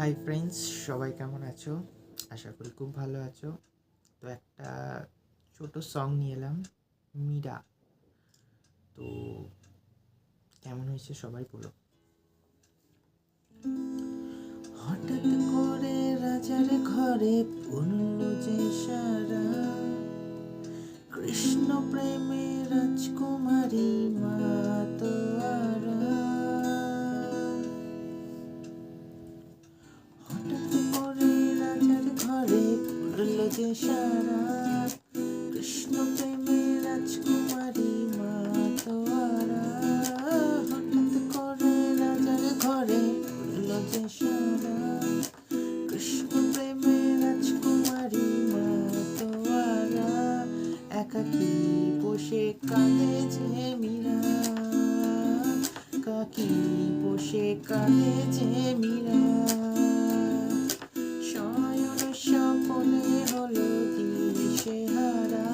Hi friends, সবাই কেমন আছো? আশা করি খুব ভালো আছো। তো একটা ছোট সং নিয়ে এলাম, মীরা। তো কেমন হয়েছে সবাই বলো। হঠাৎ করে রাজার ঘরে পড়ল যে সারা, কৃষ্ণ প্রেমে রাজকুমারী মা তোয়ারা। হঠাৎ করে রাজার ঘরে পড়ল যে সারা, কৃষ্ণ প্রেমে রাজকুমারী মা তোয়ারা। হঠাৎ করে রাজার ঘরে পড়ল যে সারা, কৃষ্ণ প্রেমে রাজকুমারী মা তোয়ারা। একাকী বসে কাঁদে যে মীরা, একাকী বসে কাঁদে যে মীরা। শয়ন স্বপনে হলো দিশেহারা,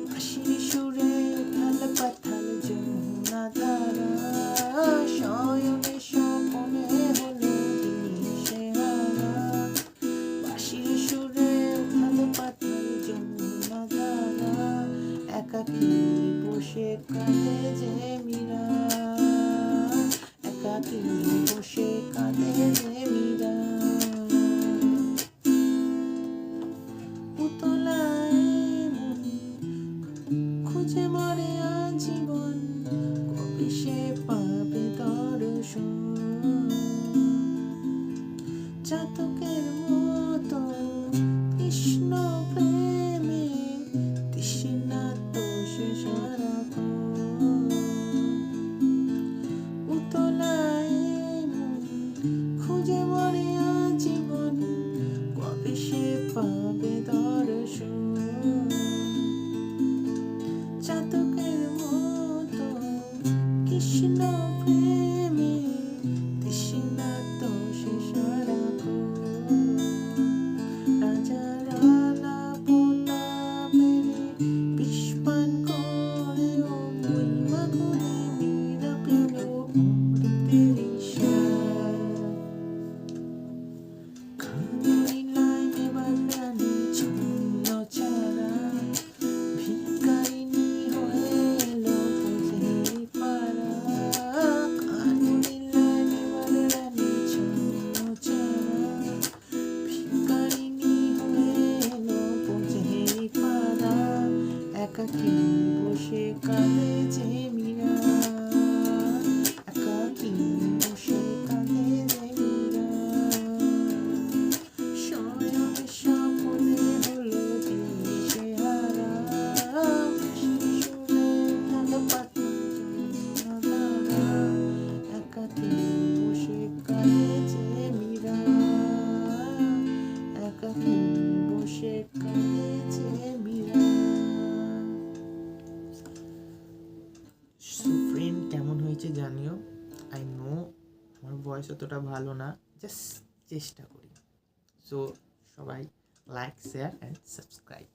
বাঁশির সুরে উথাল পাথাল যমুনা ধারা। শয়নে স্বপনে হলো দিশেহারা, বাঁশির সুরে উথাল পাথাল যমুনা ধারা। একাকী বসে কাঁদে যে মীরা, একাকী বসে কাঁদে যে মীরা। পুতলায় মন খুঁজে মরে আজীবন, কবে সে পাবে দর্শন। চাতকের মতো কৃষ্ণ প্রেমে তৃষ্ণার্ত সে সারাক্ষণ। পুতলায় মন খুঁজে মরে আজীবন, কবে সে পাবে দর্শন। চাতকের মতো কৃষ্ণ প্রেমে তৃষ্ণার্ত সে সারাক্ষণ। রাজার আলাপনা বেড়ে বিস্পান করেও মহিমা গুণে মীরা পেল অমৃতের স্বাদ। কাননীলায় মেবার রানী ছন্ন ছাড়া, ভিখারিণী হয়ে এলো পথের পাড়া। কাননীলায় মেবার রানী ছন্ন ছাড়া, ভিখারিণী হয়ে এলো পথের পাড়া। একাকী বসে কাঁদে যে মীরা, একাকী বসে কাঁদে যে মীরা। শয়ন স্বপনে হলো দিশেহারা, বাঁশির সুরে উথাল পাথাল যমুনা ধারা। একাকী বসে কাঁদে যে মীরা, একাকী বসে কাঁদে যে মীরা। ফ্রেন্ড, কেমন হয়েছে জানিও। আই নো আমার ভয়েস অতটা ভালো না, জাস্ট চেষ্টা করি। সো সবাই লাইক, শেয়ার অ্যান্ড সাবস্ক্রাইব।